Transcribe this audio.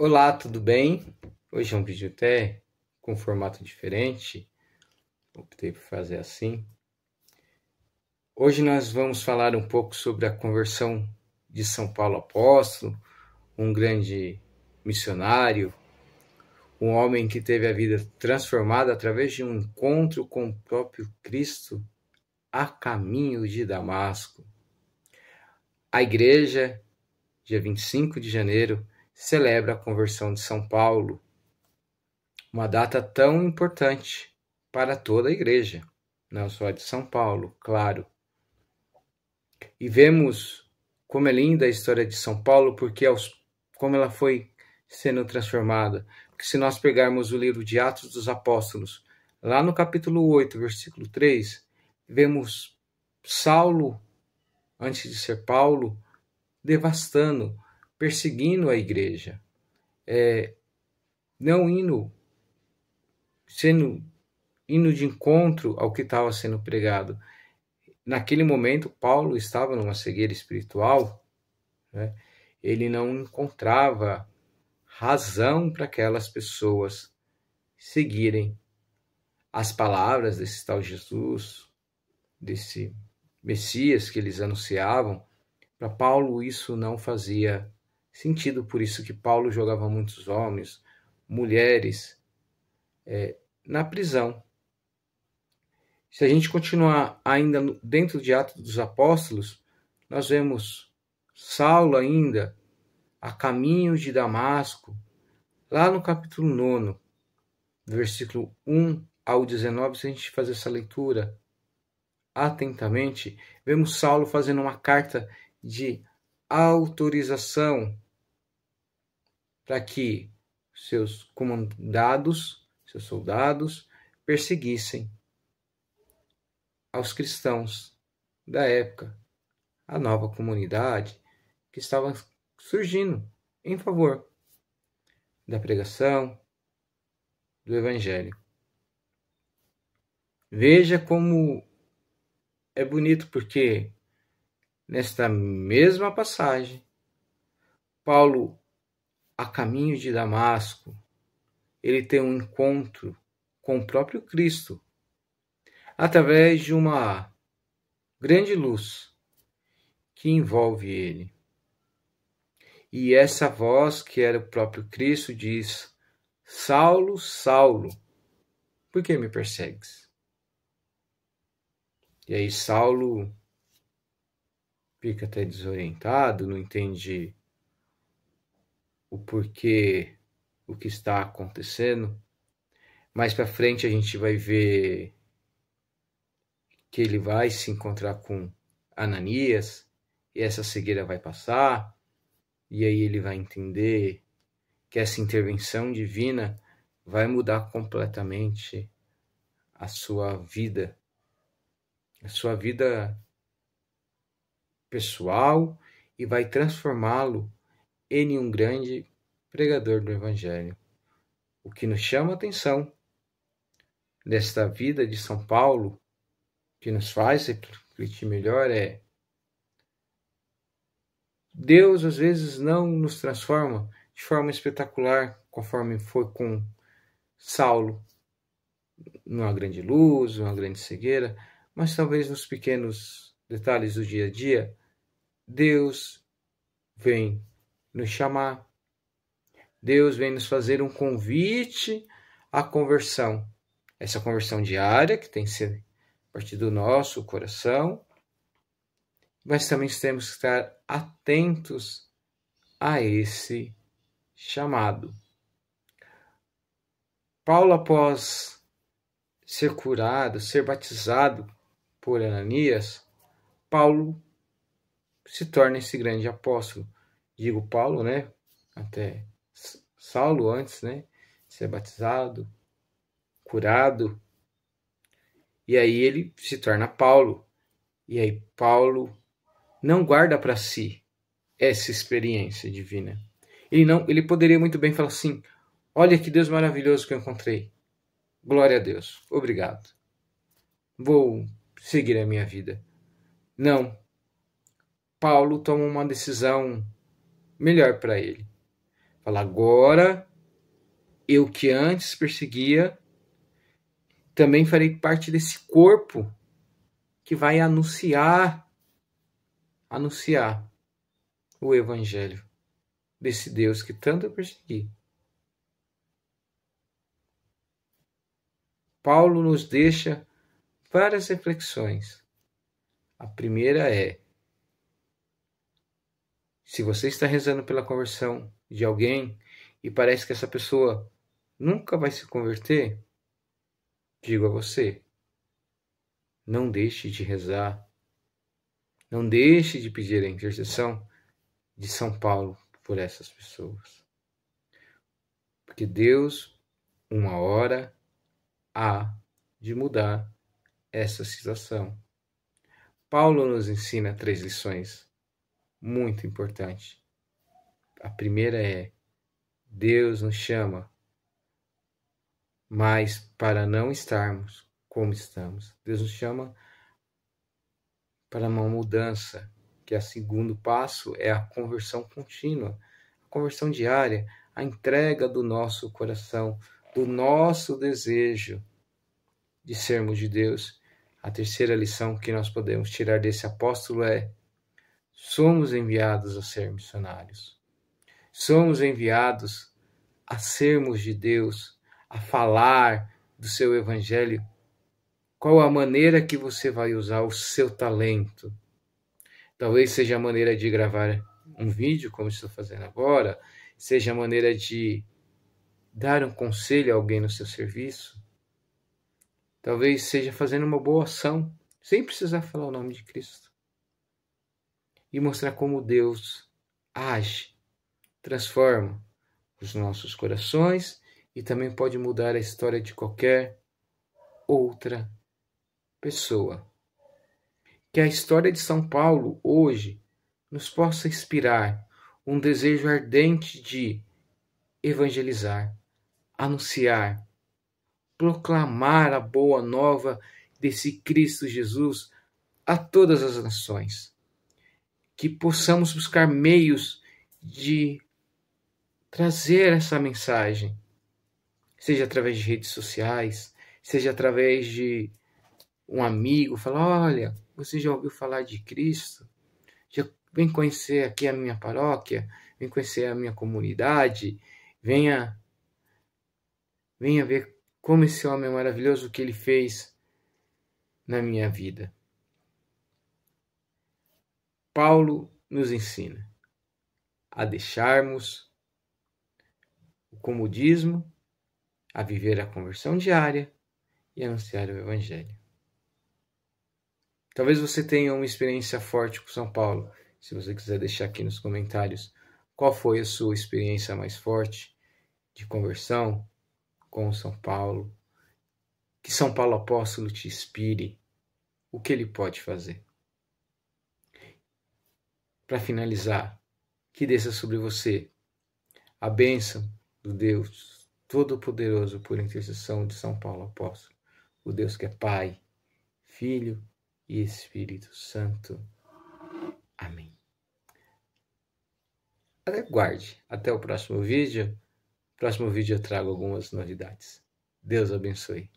Olá, tudo bem? Hoje é um vídeo até com formato diferente, optei por fazer assim. Hoje nós vamos falar um pouco sobre a conversão de São Paulo apóstolo, um grande missionário, um homem que teve a vida transformada através de um encontro com o próprio Cristo a caminho de Damasco. A igreja, dia 25 de janeiro, celebra a conversão de São Paulo, uma data tão importante para toda a igreja, não só de São Paulo, claro. E vemos como é linda a história de São Paulo, porque como ela foi sendo transformada. Porque se nós pegarmos o livro de Atos dos Apóstolos, lá no capítulo 8, versículo 3, vemos Saulo, antes de ser Paulo, devastando, perseguindo a igreja, não indo de encontro ao que estava sendo pregado. Naquele momento, Paulo estava numa cegueira espiritual, né? Ele não encontrava razão para aquelas pessoas seguirem as palavras desse tal Jesus, desse Messias que eles anunciavam. Para Paulo isso não fazia sentido, por isso que Paulo jogava muitos homens, mulheres, na prisão. Se a gente continuar ainda dentro de Atos dos Apóstolos, nós vemos Saulo ainda a caminho de Damasco, lá no capítulo 9, versículo 1 ao 19, se a gente fazer essa leitura atentamente, vemos Saulo fazendo uma carta de autorização para que seus comandados, seus soldados, perseguissem aos cristãos da época, a nova comunidade que estava surgindo em favor da pregação do Evangelho. Veja como é bonito, porque nesta mesma passagem, Paulo, a caminho de Damasco, ele tem um encontro com o próprio Cristo, através de uma grande luz que envolve ele. E essa voz, que era o próprio Cristo, diz: Saulo, Saulo, por que me persegues? E aí Saulo fica até desorientado, não entende o porquê, o que está acontecendo. Mais para frente a gente vai ver que ele vai se encontrar com Ananias, e essa cegueira vai passar, e aí ele vai entender que essa intervenção divina vai mudar completamente a sua vida pessoal, e vai transformá-lo em um grande pregador do Evangelho. O que nos chama a atenção desta vida de São Paulo, que nos faz refletir melhor, é Deus às vezes não nos transforma de forma espetacular, conforme foi com Saulo, numa grande luz, numa grande cegueira, mas talvez nos pequenos detalhes do dia a dia, Deus vem nos chamar, Deus vem nos fazer um convite à conversão. Essa conversão diária, que tem que ser a partir do nosso coração, mas também temos que estar atentos a esse chamado. Paulo, após ser curado, ser batizado por Ananias, Paulo se torna esse grande apóstolo. Digo Paulo, né? Até Saulo antes, né? Ser batizado, curado. E aí ele se torna Paulo. E aí Paulo não guarda para si essa experiência divina. Ele poderia muito bem falar assim: olha que Deus maravilhoso que eu encontrei. Glória a Deus. Obrigado. Vou seguir a minha vida. Não. Paulo toma uma decisão melhor para ele. Fala, agora eu que antes perseguia, também farei parte desse corpo que vai anunciar o evangelho desse Deus que tanto eu persegui. Paulo nos deixa várias reflexões. A primeira é: se você está rezando pela conversão de alguém e parece que essa pessoa nunca vai se converter, digo a você, não deixe de rezar, não deixe de pedir a intercessão de São Paulo por essas pessoas. Porque Deus, uma hora, há de mudar essa situação. Paulo nos ensina 3 lições muito importantes. A primeira é: Deus nos chama, mas para não estarmos como estamos. Deus nos chama para uma mudança, que é o segundo passo, é a conversão contínua, a conversão diária, a entrega do nosso coração, do nosso desejo de sermos de Deus. A terceira lição que nós podemos tirar desse apóstolo é: somos enviados a ser missionários. Somos enviados a sermos de Deus, a falar do seu evangelho. Qual a maneira que você vai usar o seu talento? Talvez seja a maneira de gravar um vídeo, como estou fazendo agora, seja a maneira de dar um conselho a alguém no seu serviço. Talvez seja fazendo uma boa ação, sem precisar falar o nome de Cristo. E mostrar como Deus age, transforma os nossos corações e também pode mudar a história de qualquer outra pessoa. Que a história de São Paulo hoje nos possa inspirar um desejo ardente de evangelizar, anunciar, proclamar a boa nova desse Cristo Jesus a todas as nações. Que possamos buscar meios de trazer essa mensagem, seja através de redes sociais, seja através de um amigo, falar: olha, você já ouviu falar de Cristo? Já vem conhecer aqui a minha paróquia, vem conhecer a minha comunidade, venha ver como esse homem é maravilhoso, o que ele fez na minha vida. Paulo nos ensina a deixarmos o comodismo, a viver a conversão diária e anunciar o evangelho. Talvez você tenha uma experiência forte com São Paulo. Se você quiser deixar aqui nos comentários qual foi a sua experiência mais forte de conversão com São Paulo. Que São Paulo Apóstolo te inspire. O que ele pode fazer? Para finalizar, que desça sobre você a bênção do Deus Todo-Poderoso por intercessão de São Paulo Apóstolo. O Deus que é Pai, Filho e Espírito Santo. Amém. Aguarde até o próximo vídeo. No próximo vídeo eu trago algumas novidades. Deus abençoe.